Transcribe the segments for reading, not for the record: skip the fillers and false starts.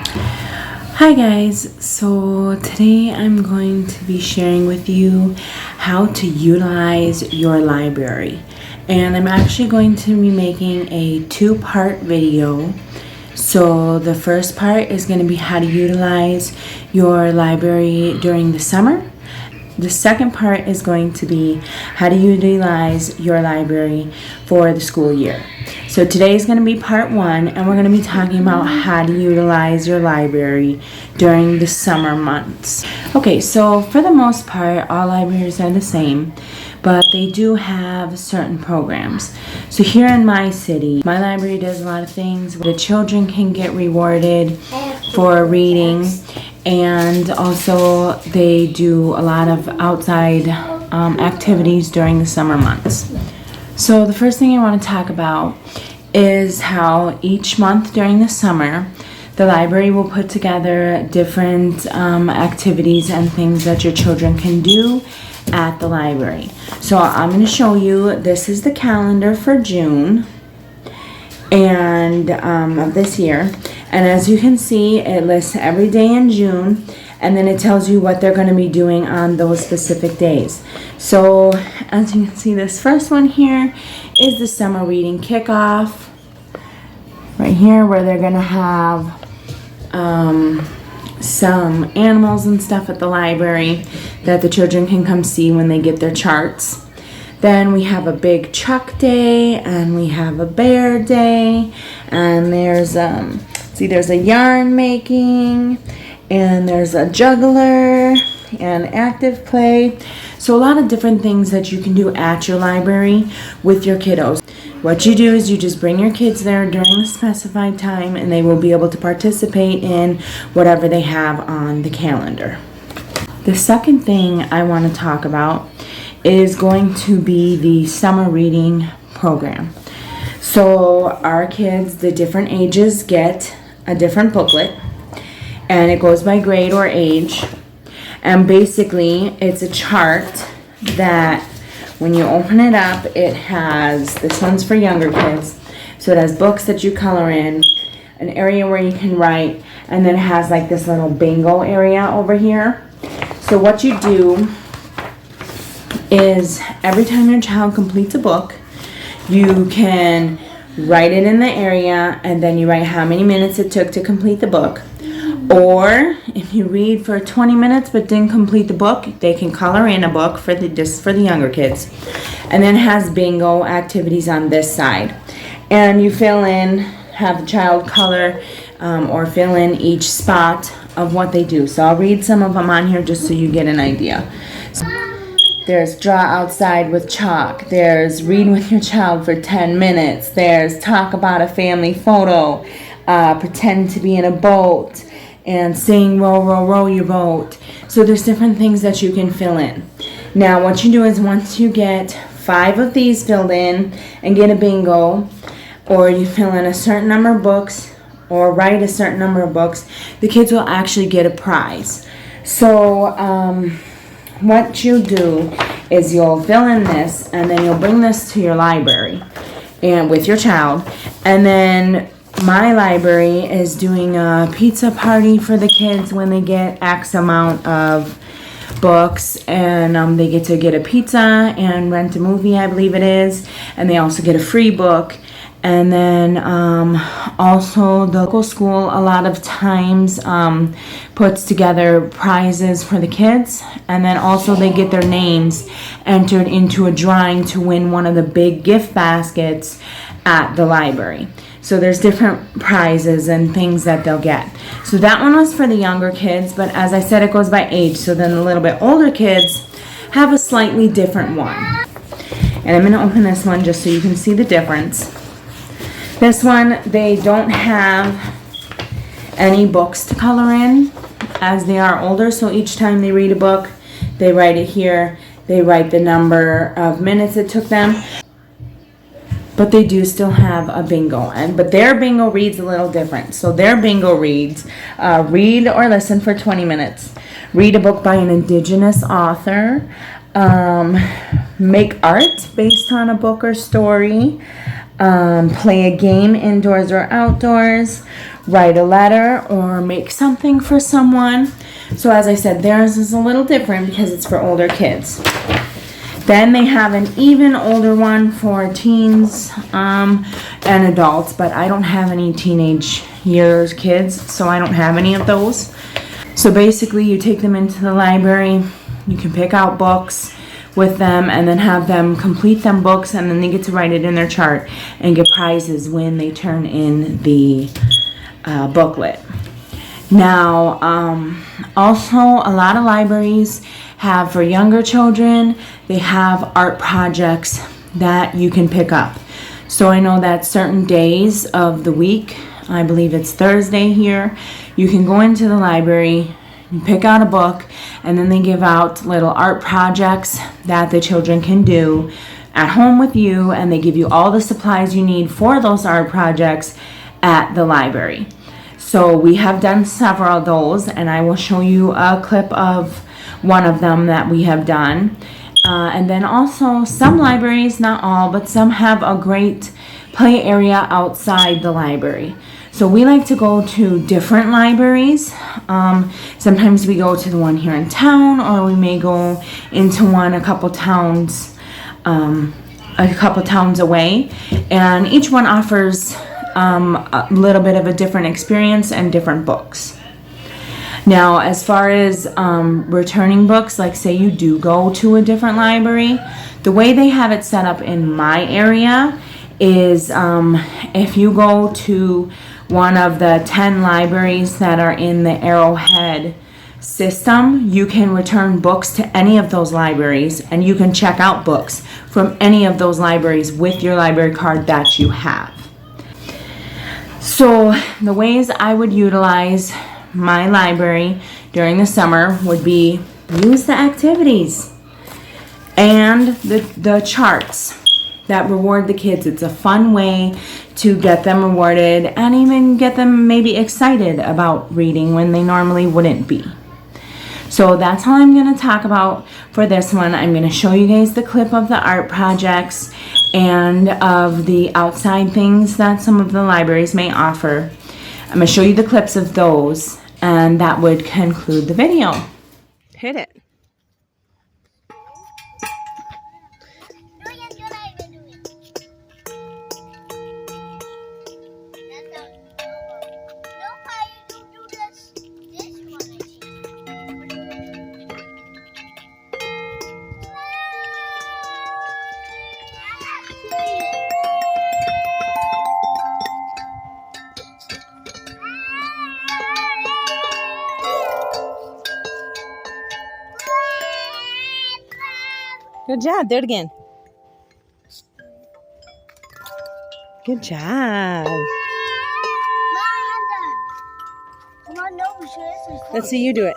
Hi guys, so today I'm going to be sharing with you how to utilize your library, and I'm actually going to be making a two-part video. So the first part is going to be how to utilize your library during the summer. The second part is going to be how to utilize your library for the school year. So today is going to be part one, and we're going to be talking about how to utilize your library during the summer months. Okay, so for the most part, all libraries are the same, but they do have certain programs. So here in my city, my library does a lot of things where the children can get rewarded for reading, and also they do a lot of outside activities during the summer months. So the first thing I want to talk about is how each month during the summer, the library will put together different activities and things that your children can do at the library. So I'm going to show you, this is the calendar for June and of this year. And as you can see, it lists every day in June, and then it tells you what they're going to be doing on those specific days. So as you can see, this first one here is the summer reading kickoff right here, where they're going to have some animals and stuff at the library that the children can come see when they get their charts. Then we have a big Chuck day, and we have a bear day, and there's there's a yarn making, and there's a juggler and active play. So a lot of different things that you can do at your library with your kiddos. What you do is you just bring your kids there during the specified time, and they will be able to participate in whatever they have on the calendar. The second thing I want to talk about is going to be the summer reading program. So our kids, the different ages, get a different booklet, and it goes by grade or age. And basically, it's a chart that when you open it up, it has, this one's for younger kids, so it has books that you color in, an area where you can write, and then it has like this little bingo area over here. So what you do is every time your child completes a book, you can write it in the area, and then you write how many minutes it took to complete the book. Or if you read for 20 minutes but didn't complete the book, they can color in a book for the younger kids. And then it has bingo activities on this side. And you fill in, have the child color or fill in each spot of what they do. So I'll read some of them on here just so you get an idea. So there's draw outside with chalk. There's read with your child for 10 minutes. There's talk about a family photo. Pretend to be in a boat. And sing row, row, row your boat. So there's different things that you can fill in. Now what you do is once you get 5 of these filled in and get a bingo, or you fill in a certain number of books or write a certain number of books, the kids will actually get a prize. So what you do is you'll fill in this, and then you'll bring this to your library and with your child, and then my library is doing a pizza party for the kids when they get X amount of books, and they get to get a pizza and rent a movie, I believe it is, and they also get a free book. And then also the local school a lot of times puts together prizes for the kids, and then also they get their names entered into a drawing to win one of the big gift baskets at the library. So there's different prizes and things that they'll get. So that one was for the younger kids, but as I said, it goes by age. So then the little bit older kids have a slightly different one. And I'm going to open this one just so you can see the difference. This one, they don't have any books to color in as they are older. So each time they read a book, they write it here. They write the number of minutes it took them. But they do still have a bingo, but their bingo reads a little different. So their bingo reads, read or listen for 20 minutes, read a book by an Indigenous author, make art based on a book or story, play a game indoors or outdoors, write a letter or make something for someone. So as I said, theirs is a little different because it's for older kids. Then they have an even older one for teens and adults, but I don't have any teenage years kids, so I don't have any of those. So basically you take them into the library, you can pick out books with them and then have them complete them books, and then they get to write it in their chart and get prizes when they turn in the booklet. Now, also a lot of libraries have, for younger children, they have art projects that you can pick up. So I know that certain days of the week, I believe it's Thursday here, you can go into the library, you pick out a book, and then they give out little art projects that the children can do at home with you, and they give you all the supplies you need for those art projects at the library. So we have done several of those, and I will show you a clip of one of them that we have done. And then also some libraries, not all, but some have a great play area outside the library. So we like to go to different libraries. Sometimes we go to the one here in town, or we may go into one a couple towns away. And each one offers a little bit of a different experience and different books. Now, as far as returning books, like say you do go to a different library, the way they have it set up in my area is if you go to one of the 10 libraries that are in the Arrowhead system, you can return books to any of those libraries, and you can check out books from any of those libraries with your library card that you have. So the ways I would utilize my library during the summer would be use the activities and the charts that reward the kids. It's a fun way to get them rewarded and even get them maybe excited about reading when they normally wouldn't be. So that's all I'm going to talk about for this one. I'm going to show you guys the clip of the art projects and of the outside things that some of the libraries may offer. I'm going to show you the clips of those, and that would conclude the video. Hit it. Good job. Do it again. Good job. Let's see you do it.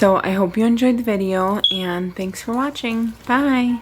So I hope you enjoyed the video, and thanks for watching. Bye!